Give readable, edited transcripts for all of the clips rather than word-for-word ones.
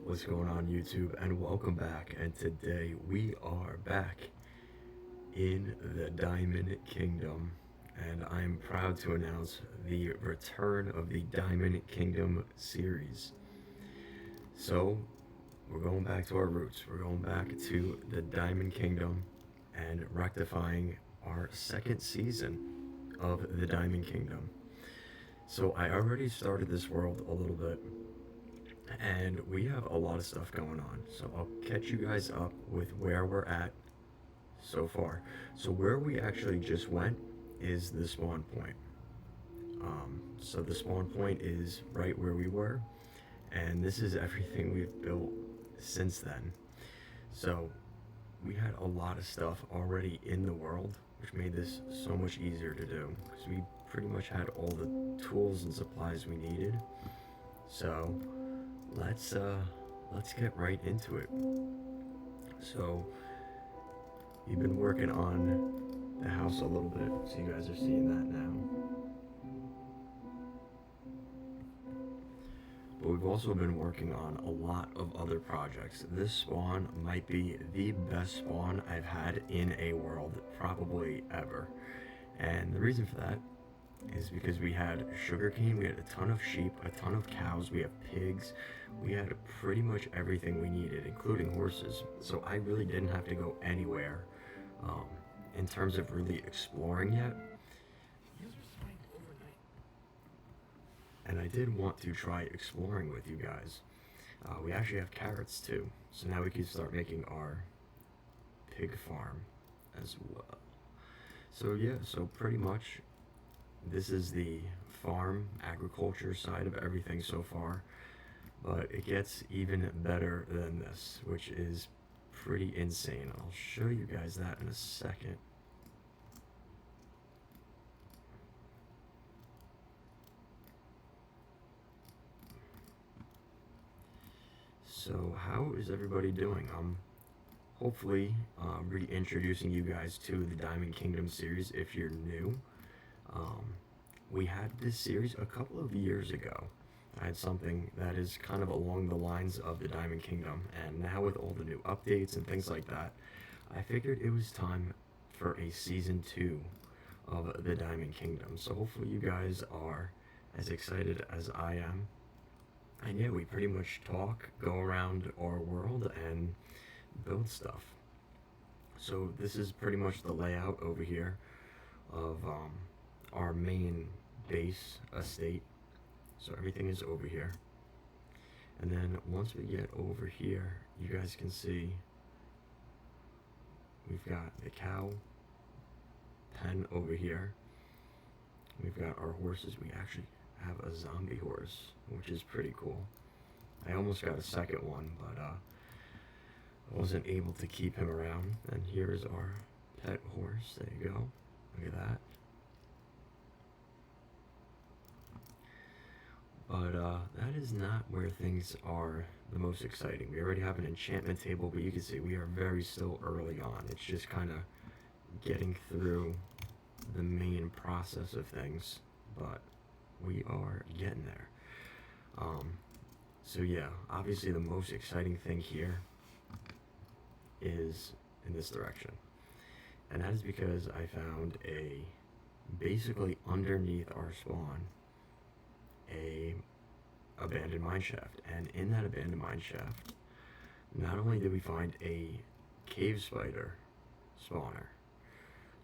What's going on, YouTube? And welcome back. And today we are back in the Diamond Kingdom. And I'm proud to announce the return of the Diamond Kingdom series. So, we're going back to our roots. We're going back to the Diamond Kingdom and rectifying our second season of the Diamond Kingdom. So, I already started this world a little bit, and we have a lot of stuff going on. So I'll catch you guys up with where we're at so far. So where we actually just went is the spawn point. So the spawn point is right where we were, and this is everything we've built since then. So we had a lot of stuff already in the world, which made this so much easier to do because we pretty much had all the tools and supplies we needed. So let's get right into it. So you've been working on the house a little bit, so you guys are seeing that now. But we've also been working on a lot of other projects. This spawn might be the best spawn I've had in a world probably ever. And the reason for that is because we had sugarcane, we had a ton of sheep, a ton of cows, we have pigs, we had pretty much everything we needed, including horses. So I really didn't have to go anywhere in terms of really exploring yet. And I did want to try exploring with you guys. We actually have carrots too, so now we can start making our pig farm as well. So yeah, so pretty much this is the farm agriculture side of everything so far, but it gets even better than this, which is pretty insane. I'll show you guys that in a second. So how is everybody doing? Hopefully reintroducing you guys to the Diamond Kingdom series if you're new. We had this series a couple of years ago. I had something that is kind of along the lines of the Diamond Kingdom, and now with all the new updates and things like that, I figured it was time for a season 2 of the Diamond Kingdom. So hopefully you guys are as excited as I am. And yeah, we pretty much talk, go around our world, and build stuff. So this is pretty much the layout over here of our main base estate. So everything is over here. And then once we get over here, you guys can see we've got the cow pen over here. We've got our horses. We actually have a zombie horse, which is pretty cool. I almost got a second one, but I wasn't able to keep him around. And here's our pet horse. There you go. Look at that. But that is not where things are the most exciting. We already have an enchantment table, but you can see we are very still early on. It's just kind of getting through the main process of things, but we are getting there. So yeah, obviously the most exciting thing here is in this direction. And that is because I found basically underneath our spawn, a abandoned mine shaft. And in that abandoned mine shaft, not only did we find a cave spider spawner,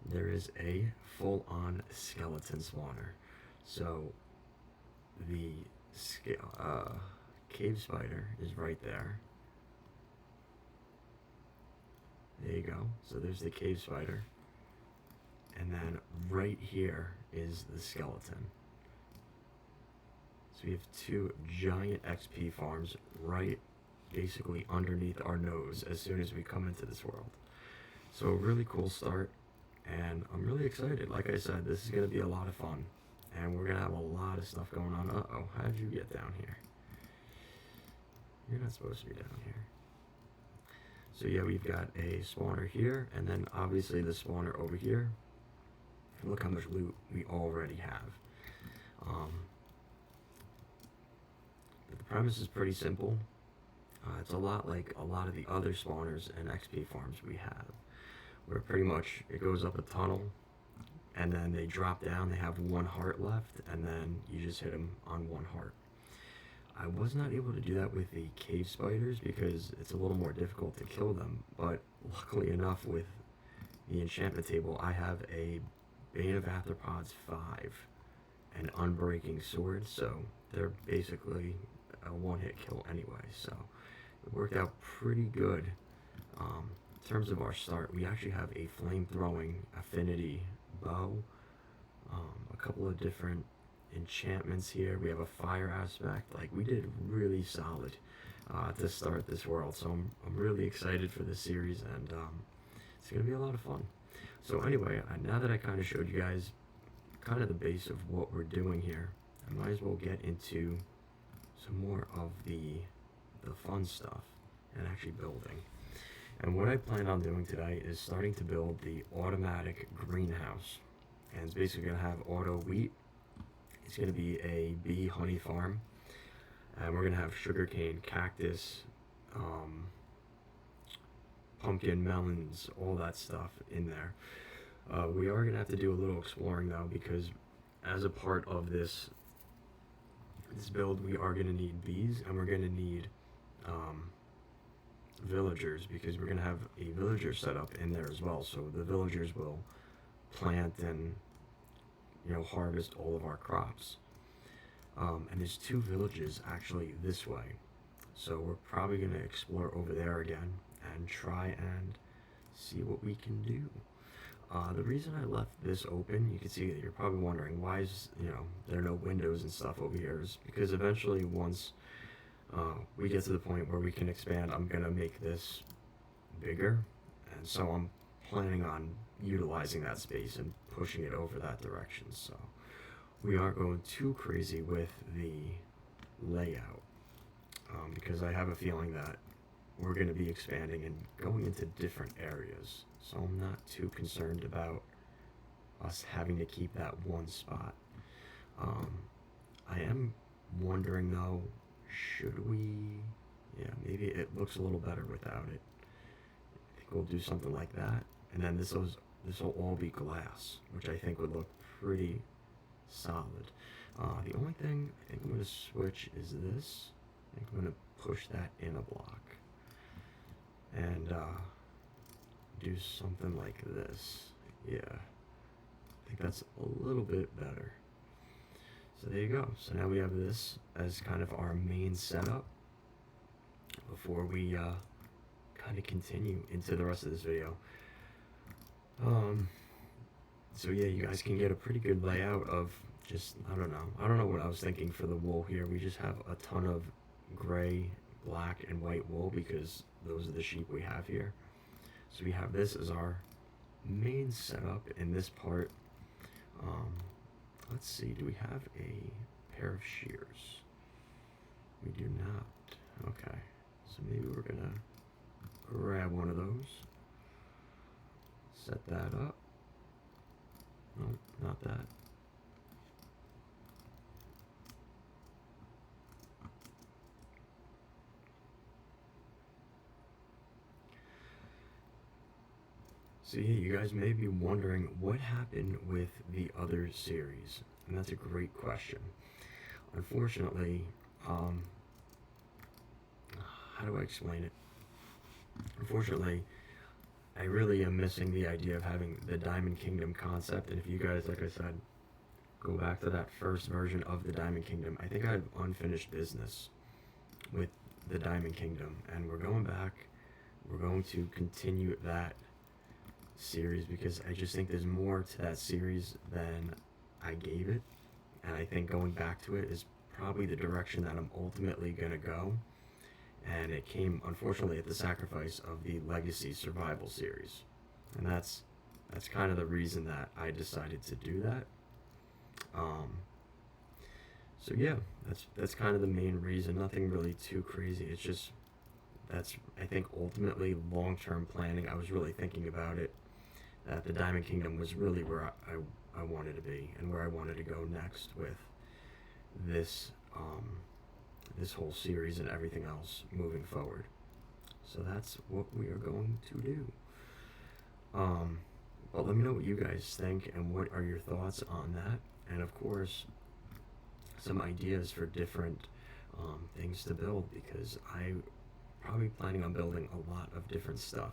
there is a full-on skeleton spawner. So the cave spider is right there. There you go. So there's the cave spider. And then right here is the skeleton. So we have 2 giant XP farms right basically underneath our nose as soon as we come into this world. So a really cool start, and I'm really excited. Like I said, this is going to be a lot of fun, and we're going to have a lot of stuff going on. Uh-oh, how did you get down here? You're not supposed to be down here. So yeah, we've got a spawner here, and then obviously the spawner over here. And look how much loot we already have. But the premise is pretty simple. It's a lot like a lot of the other spawners and XP farms we have, where pretty much it goes up a tunnel and then they drop down, they have one heart left, and then you just hit them on one heart. I was not able to do that with the cave spiders because it's a little more difficult to kill them, but luckily enough with the enchantment table, I have a Bane of Arthropods 5 and Unbreaking Sword, so they're basically a one-hit kill anyway, so it worked out pretty good. In terms of our start, we actually have a flame-throwing affinity bow, a couple of different enchantments here. We have a fire aspect. Like, we did really solid to start this world, so I'm really excited for this series, and it's going to be a lot of fun. So anyway, now that I kind of showed you guys kind of the base of what we're doing here, I might as well get into some more of the fun stuff and actually building. And what I plan on doing today is starting to build the automatic greenhouse. And it's basically going to have auto wheat. It's going to be a bee honey farm. And we're going to have sugarcane, cactus, pumpkin, melons, all that stuff in there. We are going to have to do a little exploring though, because as a part of this build, we are going to need bees, and we're going to need villagers, because we're going to have a villager set up in there as well. So the villagers will plant and harvest all of our crops. And there's 2 villages actually this way, so we're probably going to explore over there again and try and see what we can do. The reason I left this open, you can see that you're probably wondering why is there are no windows and stuff over here, is because eventually once we get to the point where we can expand, I'm gonna make this bigger, and so I'm planning on utilizing that space and pushing it over that direction. So we aren't going too crazy with the layout, because I have a feeling that we're going to be expanding and going into different areas, so I'm not too concerned about us having to keep that one spot. I am wondering though, should we, maybe it looks a little better without it. I think we'll do something like that, and then this will all be glass, which I think would look pretty solid. The only thing I think I'm going to switch is this. I think I'm going to push that in a block and do something like this. Yeah, I think that's a little bit better. So there you go. So now we have this as kind of our main setup before we kind of continue into the rest of this video. So yeah, you guys can get a pretty good layout of just, I don't know what I was thinking for the wool here. We just have a ton of gray, black, and white wool because those are the sheep we have here. So we have this as our main setup in this part. Let's see, do we have a pair of shears? We do not. Okay, so maybe we're gonna grab one of those, set that up. No, not that. So yeah, you guys may be wondering what happened with the other series, and that's a great question. Unfortunately, how do I explain it? Unfortunately, I really am missing the idea of having the Diamond Kingdom concept, and if you guys, like I said, go back to that first version of the Diamond Kingdom, I think I have unfinished business with the Diamond Kingdom, and we're going back, we're going to continue that series because I just think there's more to that series than I gave it, and I think going back to it is probably the direction that I'm ultimately going to go. And it came, unfortunately, at the sacrifice of the Legacy Survival series. And that's kind of the reason that I decided to do that. So yeah, that's kind of the main reason. Nothing really too crazy. It's just, that's, I think, ultimately long-term planning. I was really thinking about it, that the Diamond Kingdom was really where I wanted to be and where I wanted to go next with this this whole series and everything else moving forward. So that's what we are going to do. But let me know what you guys think and what are your thoughts on that. And of course, some ideas for different things to build, because I'm probably planning on building a lot of different stuff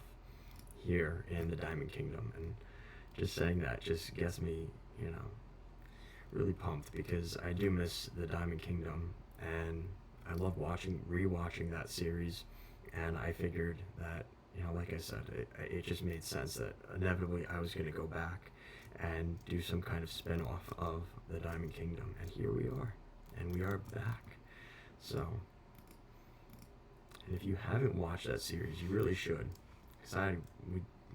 here in the Diamond Kingdom. And just saying that just gets me, really pumped, because I do miss the Diamond Kingdom and I love rewatching that series. And I figured that, like I said, it just made sense that inevitably I was going to go back and do some kind of spin-off of the Diamond Kingdom. And here we are. And we are back. So, and if you haven't watched that series, you really should. Because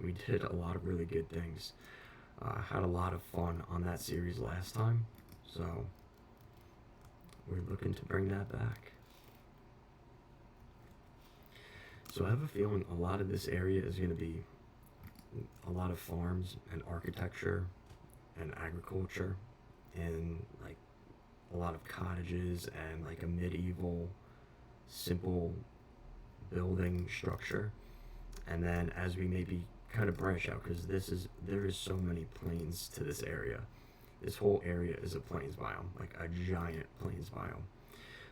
we did a lot of really good things. Had a lot of fun on that series last time. So, we're looking to bring that back. So I have a feeling a lot of this area is going to be a lot of farms and architecture and agriculture and like a lot of cottages and like a medieval simple building structure. And then as we maybe kind of branch out, because there is so many plains to this area. This whole area is a plains biome, like a giant plains biome.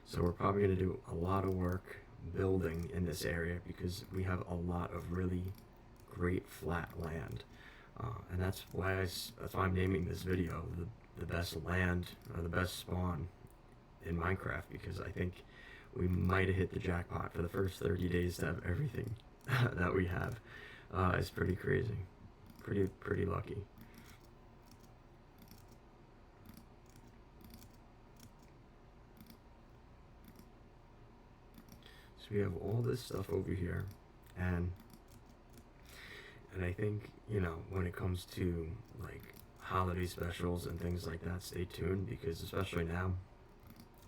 So we're probably going to do a lot of work building in this area, because we have a lot of really great flat land, and that's why I'm naming this video the best land, or the best spawn in Minecraft, because I think we might have hit the jackpot for the first 30 days to have everything that we have. It's pretty crazy, pretty lucky. So we have all this stuff over here, and I think, when it comes to like holiday specials and things like that, stay tuned, because especially now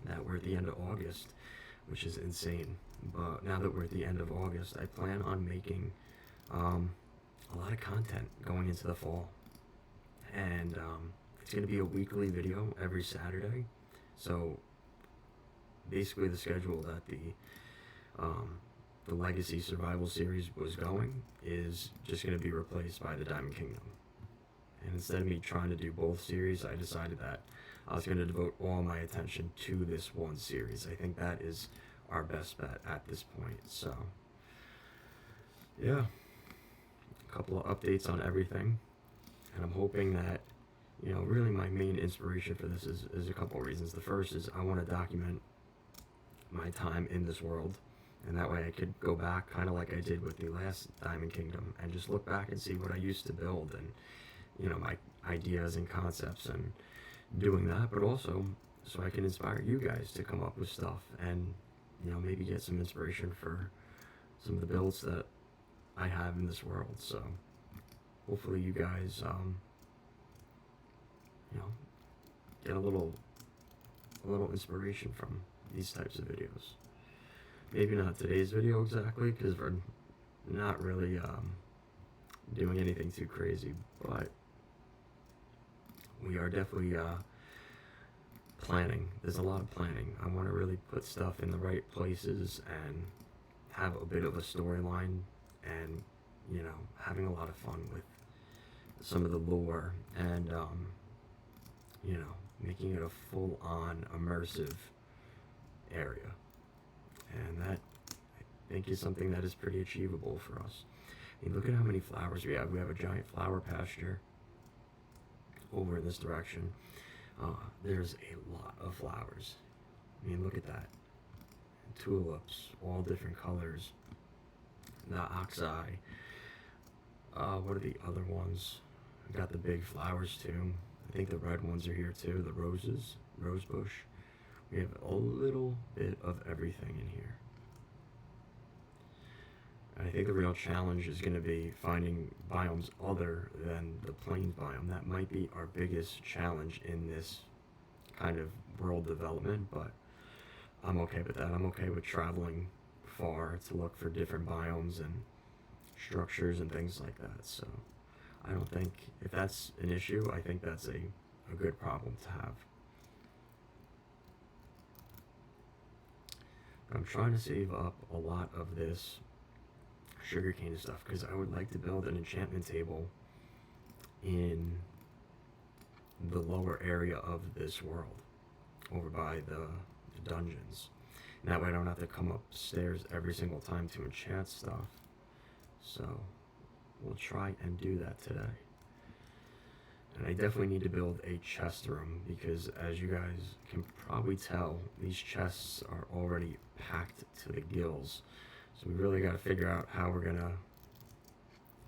that we're at the end of August, which is insane, but now that we're at the end of August, I plan on making a lot of content going into the fall, and it's going to be a weekly video every Saturday. So basically the schedule that the Legacy Survival series was going is just going to be replaced by the Diamond Kingdom. And instead of me trying to do both series, I decided that I was going to devote all my attention to this one series. I think that is our best bet at this point. So, yeah, a couple of updates on everything. And I'm hoping that, really my main inspiration for this is a couple of reasons. The first is I want to document my time in this world. And that way I could go back, kind of like I did with the last Diamond Kingdom, and just look back and see what I used to build, and, my ideas and concepts, and doing that, but also so I can inspire you guys to come up with stuff, and, maybe get some inspiration for some of the builds that I have in this world. So hopefully you guys, get a little inspiration from these types of videos. Maybe not today's video exactly, because we're not really doing anything too crazy, but we are definitely planning. There's a lot of planning. I want to really put stuff in the right places and have a bit of a storyline, and having a lot of fun with some of the lore, and making it a full-on immersive area. And that, I think, is something that is pretty achievable for us. I mean, look at how many flowers we have. We have a giant flower pasture over in this direction. There's a lot of flowers. I mean, look at that. Tulips, all different colors. The oxeye. What are the other ones? We got the big flowers too. I think the red ones are here too. The roses, rose bush. We have a little bit of everything in here. And I think the real challenge is going to be finding biomes other than the plains biome. That might be our biggest challenge in this kind of world development, but I'm okay with that. I'm okay with traveling far to look for different biomes and structures and things like that. So I don't think, if that's an issue, I think that's a good problem to have. I'm trying to save up a lot of this sugarcane and stuff because I would like to build an enchantment table in the lower area of this world, over by the dungeons. And that way I don't have to come upstairs every single time to enchant stuff. So we'll try and do that today. And I definitely need to build a chest room because, as you guys can probably tell, these chests are already packed to the gills. So we really got to figure out how we're going to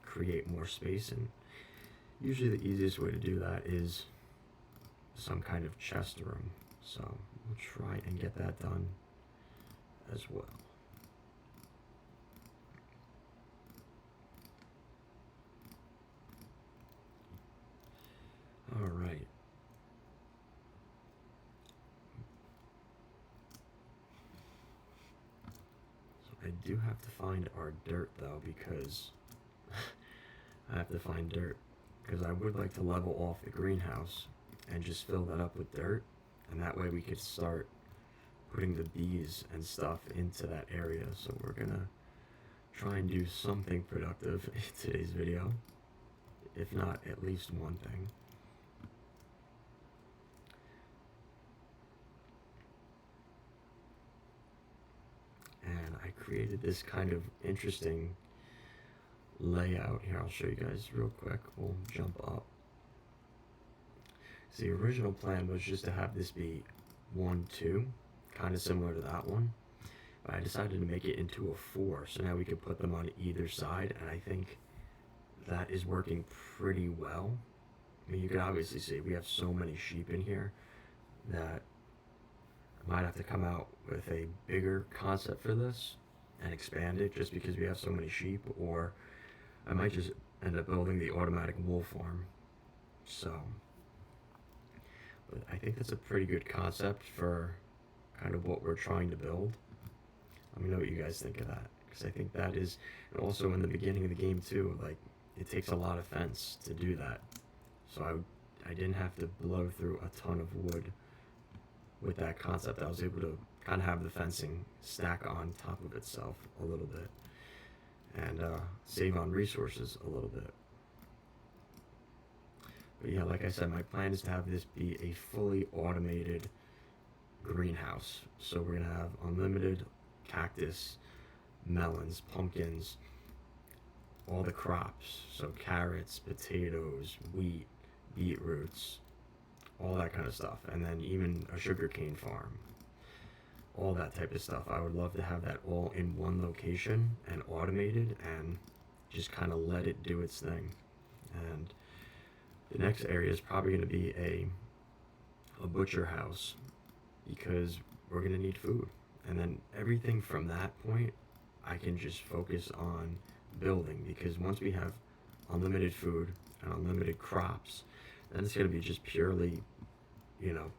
create more space. And usually the easiest way to do that is some kind of chest room. So we'll try and get that done as well. All right. So I do have to find our dirt though, because I have to find dirt because I would like to level off the greenhouse and just fill that up with dirt, and that way we could start putting the bees and stuff into that area. So we're gonna try and do something productive in today's video, if not at least one thing. And I created this kind of interesting layout here. I'll show you guys real quick. We'll jump up. So the original plan was just to have this be 1, 2, kind of similar to that one. But I decided to make it into a 4, so now we can put them on either side, and I think that is working pretty well. I mean, you can obviously see we have so many sheep in here that I might have to come out with a bigger concept for this and expand it just because we have so many sheep, or I might just end up building the automatic wool farm. So, but I think that's a pretty good concept for kind of what we're trying to build. Let me know what you guys think of that, because I think that is, and also in the beginning of the game too, like, it takes a lot of fence to do that. So I didn't have to blow through a ton of wood with that concept. I was able to kind of have the fencing stack on top of itself a little bit and save on resources a little bit. But yeah, like I said, my plan is to have this be a fully automated greenhouse. So we're gonna have unlimited cactus, melons, pumpkins, all the crops. So carrots, potatoes, wheat, beetroots, all that kind of stuff. And then even a sugarcane farm, all that type of stuff. I would love to have that all in one location and automated and just kind of let it do its thing. And the next area is probably going to be a butcher house, because we're going to need food. And then everything from that point, I can just focus on building, because once we have unlimited food and unlimited crops, then it's going to be just purely, you know,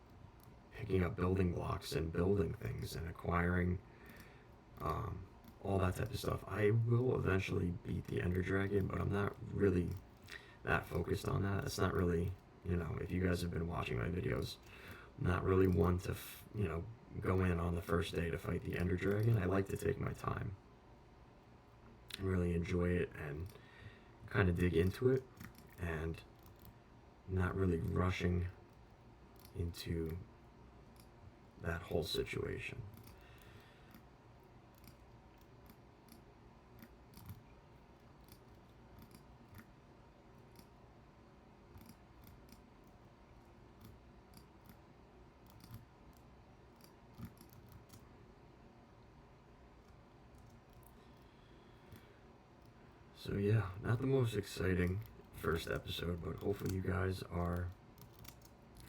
picking up building blocks and building things and acquiring all that type of stuff. I will eventually beat the Ender Dragon, but I'm not really that focused on that. It's not really, you know, if you guys have been watching my videos, I'm not really one to, you know, go in on the first day to fight the Ender Dragon. I like to take my time and really enjoy it and kind of dig into it, and not really rushing into that whole situation. So yeah, not the most exciting first episode, but hopefully you guys are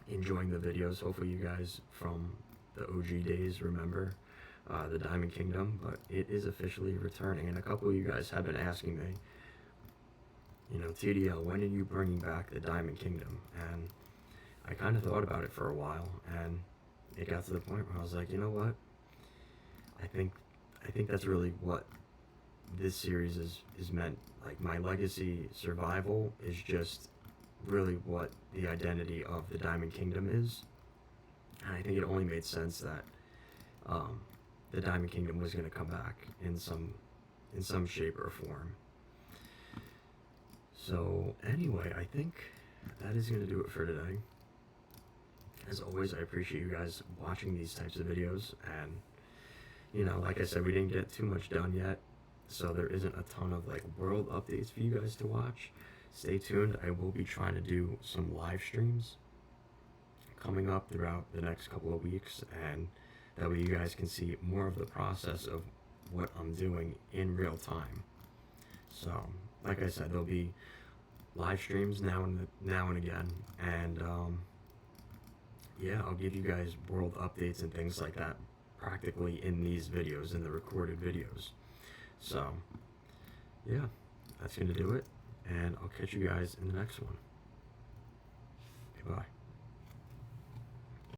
enjoying the videos. Hopefully you guys from the OG days remember the Diamond Kingdom, but it is officially returning. And a couple of you guys have been asking me, you know, TDL, when are you bringing back the Diamond Kingdom? And I kind of thought about it for a while, and it got to the point where I was like, you know what? I think that's really what this series is meant. Like, my legacy survival is just really what the identity of the Diamond Kingdom is. And I think it only made sense that the Diamond Kingdom was going to come back in some shape or form. So anyway, I think that is going to do it for today. As always, I appreciate you guys watching these types of videos, and you know, like I said, we didn't get too much done yet, so there isn't a ton of like world updates for you guys to watch. Stay tuned. I will be trying to do some live streams coming up throughout the next couple of weeks, and that way you guys can see more of the process of what I'm doing in real time. So like I said, there'll be live streams now and again, and yeah, I'll give you guys world updates and things like that practically in these videos, in the recorded videos. So yeah, that's gonna do it, and I'll catch you guys in the next one. Goodbye.